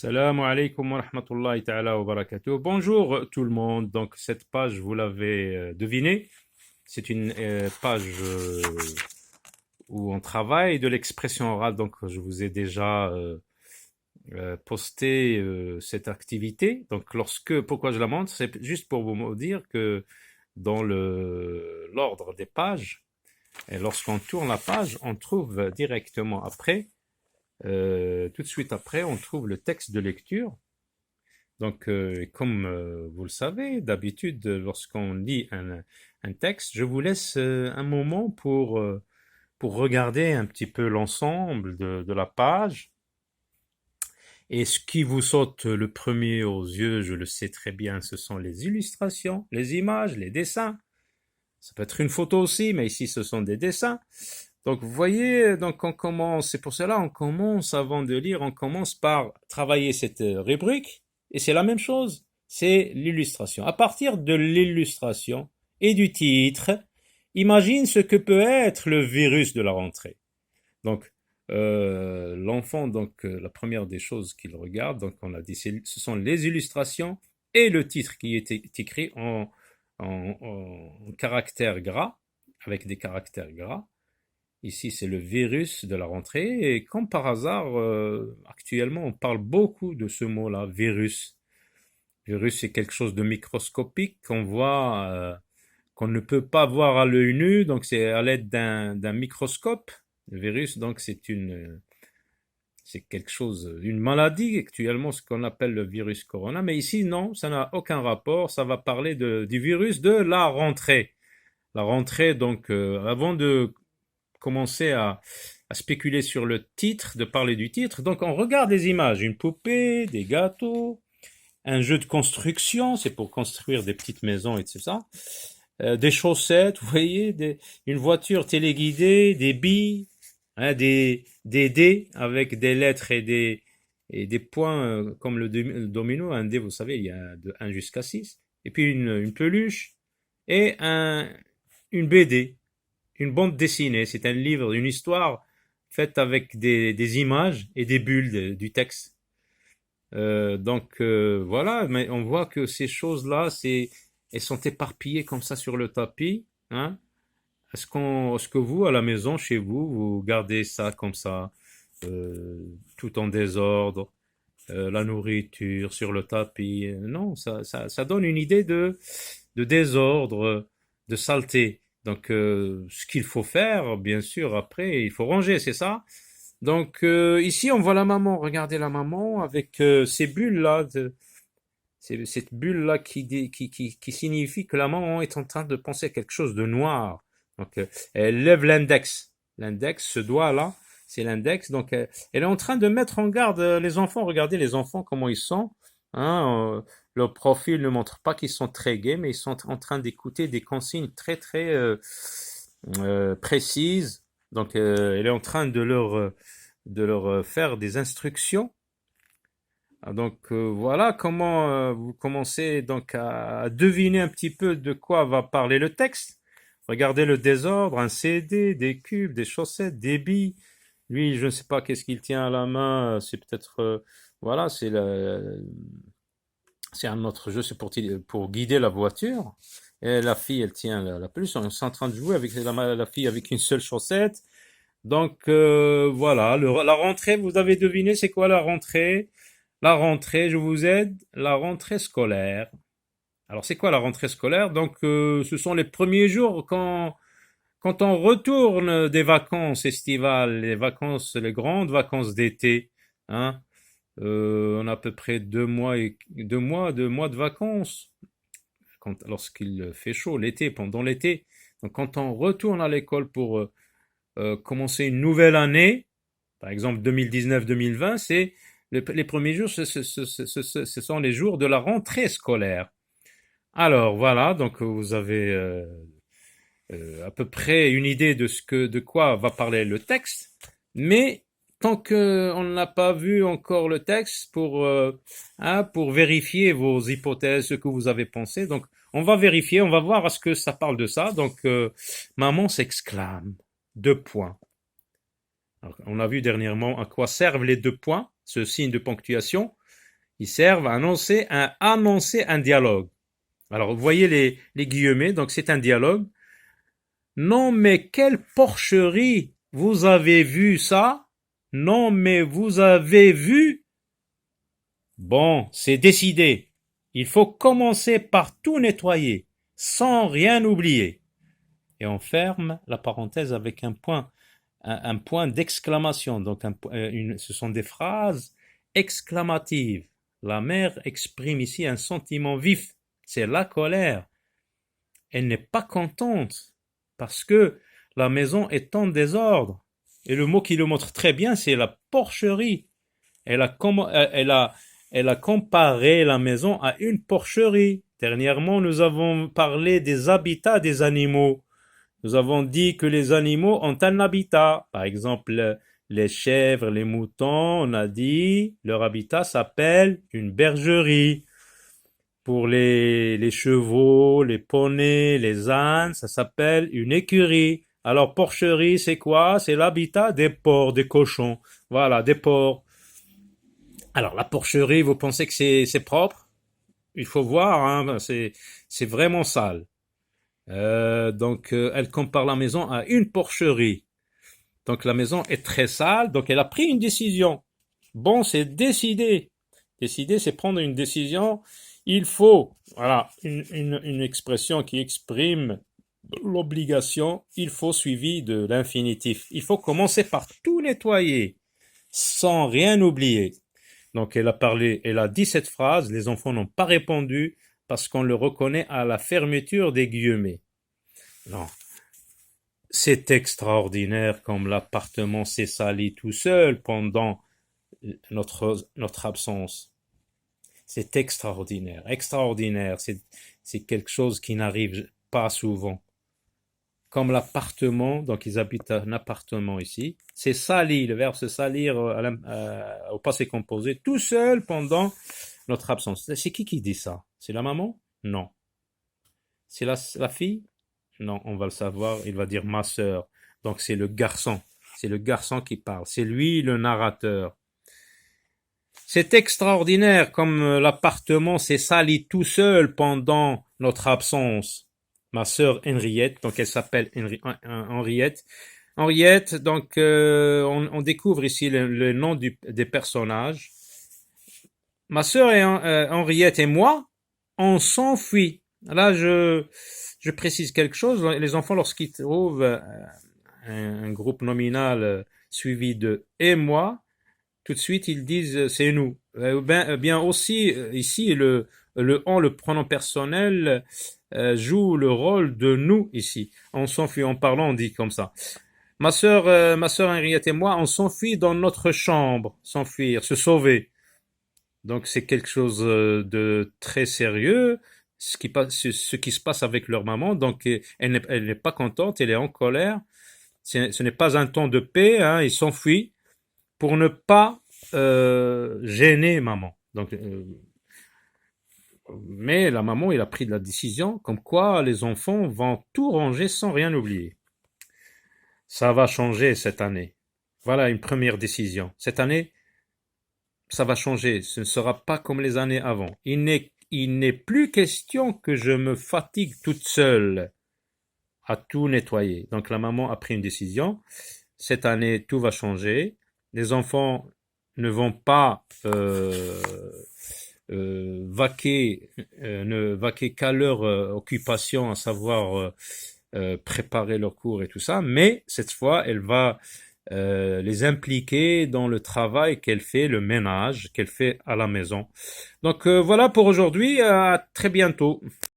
Salam alaikum wa rahmatullahi ta'ala wa barakatuh. Bonjour tout le monde. Donc cette page, vous l'avez deviné, c'est une page où on travaille de l'expression orale. Donc je vous ai déjà posté cette activité. Donc pourquoi je la montre, c'est juste pour vous dire que dans l'ordre des pages, et lorsqu'on tourne la page, on trouve directement après, tout de suite après, on trouve le texte de lecture. Donc, comme vous le savez, d'habitude, lorsqu'on lit un texte, je vous laisse un moment pour regarder un petit peu l'ensemble de la page. Et ce qui vous saute le premier aux yeux, je le sais très bien, ce sont les illustrations, les images, les dessins. Ça peut être une photo aussi, mais ici, ce sont des dessins. Donc, vous voyez, donc on commence, c'est pour cela on commence avant de lire, on commence par travailler cette rubrique, et c'est la même chose, c'est l'illustration. À partir de l'illustration et du titre, imagine ce que peut être le virus de la rentrée. Donc, l'enfant, donc la première des choses qu'il regarde, donc on a dit, ce sont les illustrations et le titre qui est écrit en caractères gras, avec des caractères gras. Ici, c'est le virus de la rentrée. Et comme par hasard, actuellement, on parle beaucoup de ce mot-là, virus. Virus, c'est quelque chose de microscopique qu'on voit, qu'on ne peut pas voir à l'œil nu. Donc, c'est à l'aide d'un microscope. Le virus, donc, c'est quelque chose, une maladie actuellement, ce qu'on appelle le virus corona. Mais ici, non, ça n'a aucun rapport. Ça va parler du virus de la rentrée. La rentrée, donc, avant de commencer à spéculer sur le titre, de parler du titre. Donc on regarde des images, une poupée, des gâteaux, un jeu de construction, c'est pour construire des petites maisons, etc. Des chaussettes, vous voyez, une voiture téléguidée, des billes, hein, des dés avec des lettres et des points comme le domino. Un dé, vous savez, il y a de 1 jusqu'à 6. Et puis une peluche et une BD. Une bande dessinée, c'est un livre, une histoire faite avec des images et des bulles du texte. Voilà, mais on voit que ces choses-là, elles sont éparpillées comme ça sur le tapis. Hein. Est-ce que vous, à la maison, chez vous, vous gardez ça comme ça, tout en désordre, la nourriture sur le tapis? Non, ça donne une idée de désordre, de saleté. Donc, ce qu'il faut faire, bien sûr, après, il faut ranger, c'est ça? Donc, ici, on voit la maman. Regardez la maman avec ces bulles-là, cette bulle-là qui signifie que la maman est en train de penser à quelque chose de noir. Donc, elle lève l'index. L'index, ce doigt-là, c'est l'index. Donc, elle est en train de mettre en garde les enfants. Regardez les enfants, comment ils sont. Hein, leur profil ne montre pas qu'ils sont très gais, mais ils sont en train d'écouter des consignes très, très précises. Donc, elle est en train de leur faire des instructions. Donc voilà comment vous commencez donc à deviner un petit peu de quoi va parler le texte. Regardez le désordre, un CD, des cubes, des chaussettes, des billes. Lui, je ne sais pas qu'est-ce qu'il tient à la main. C'est peut-être voilà, c'est un autre jeu, c'est pour guider la voiture. Et la fille, elle tient la peluche. On est en train de jouer avec la fille avec une seule chaussette. Donc voilà, la rentrée, vous avez deviné, c'est quoi la rentrée? La rentrée, je vous aide, la rentrée scolaire. Alors c'est quoi la rentrée scolaire? Donc ce sont les premiers jours quand on retourne des vacances estivales, les grandes vacances d'été. Hein. On a à peu près 2 mois, 2 mois de vacances lorsqu'il fait chaud, l'été, pendant l'été. Donc quand on retourne à l'école pour commencer une nouvelle année, par exemple 2019-2020, les premiers jours, ce sont les jours de la rentrée scolaire. Alors voilà, donc vous avez à peu près une idée de quoi va parler le texte, mais tant qu'on n'a pas vu encore le texte pour vérifier vos hypothèses, ce que vous avez pensé, donc on va vérifier, on va voir à ce que ça parle de ça. Donc maman s'exclame, 2 points. Alors, on a vu dernièrement à quoi servent les 2 points, ce signe de ponctuation. Ils servent à annoncer un dialogue. Alors, vous voyez les guillemets, donc c'est un dialogue. Non, mais quelle porcherie! Vous avez vu ça? Non, mais vous avez vu? Bon, c'est décidé. Il faut commencer par tout nettoyer, sans rien oublier. Et on ferme la parenthèse avec un point d'exclamation. Donc, ce sont des phrases exclamatives. La mère exprime ici un sentiment vif. C'est la colère. Elle n'est pas contente parce que la maison est en désordre. Et le mot qui le montre très bien, c'est la porcherie. Elle a, elle a comparé la maison à une porcherie. Dernièrement, nous avons parlé des habitats des animaux. Nous avons dit que les animaux ont un habitat. Par exemple, les chèvres, les moutons, on a dit, leur habitat s'appelle une bergerie. Pour les chevaux, les poneys, les ânes, ça s'appelle une écurie. Alors, porcherie, c'est quoi? C'est l'habitat des porcs, des cochons. Voilà, des porcs. Alors, la porcherie, vous pensez que c'est propre? Il faut voir, hein, c'est vraiment sale. Donc, elle compare la maison à une porcherie. Donc, la maison est très sale, donc elle a pris une décision. Bon, c'est décider. Décider, c'est prendre une décision. Il faut, voilà, une expression qui exprime l'obligation. Il faut suivi de l'infinitif. Il faut commencer par tout nettoyer, sans rien oublier. Donc, elle a dit cette phrase. Les enfants n'ont pas répondu parce qu'on le reconnaît à la fermeture des guillemets. Non. C'est extraordinaire comme l'appartement s'est sali tout seul pendant notre absence. C'est extraordinaire, extraordinaire. C'est quelque chose qui n'arrive pas souvent. Comme l'appartement, donc ils habitent un appartement ici, c'est sali, le verbe se salir au passé composé, tout seul pendant notre absence. C'est qui dit ça? C'est la maman? Non. C'est la fille? Non, on va le savoir, il va dire ma sœur. Donc c'est le garçon qui parle, c'est lui le narrateur. C'est extraordinaire comme l'appartement s'est sali tout seul pendant notre absence. Ma sœur Henriette, donc elle s'appelle Henriette. Henriette, donc on découvre ici le nom des personnages. Ma sœur Henriette et moi, on s'enfuit. Là, je précise quelque chose. Les enfants, lorsqu'ils trouvent un groupe nominal suivi de et moi, tout de suite ils disent c'est nous. Bien aussi ici le on, le pronom personnel joue le rôle de nous ici. On s'enfuit en parlant, on dit comme ça. Ma sœur Henriette et moi, on s'enfuit dans notre chambre, s'enfuir, se sauver. Donc c'est quelque chose de très sérieux, ce qui se passe avec leur maman. Donc elle n'est pas contente, elle est en colère. Ce n'est pas un temps de paix, hein, ils s'enfuient pour ne pas gêner maman. Donc, mais la maman, elle a pris de la décision comme quoi les enfants vont tout ranger sans rien oublier. Ça va changer cette année. Voilà une première décision. Cette année, ça va changer. Ce ne sera pas comme les années avant. Il n'est plus question que je me fatigue toute seule à tout nettoyer. Donc la maman a pris une décision. Cette année, tout va changer. Les enfants ne vont pas ne vaquer qu'à leur occupation, à savoir préparer leurs cours et tout ça, mais cette fois, elle va les impliquer dans le travail qu'elle fait, le ménage qu'elle fait à la maison. Donc voilà pour aujourd'hui, à très bientôt.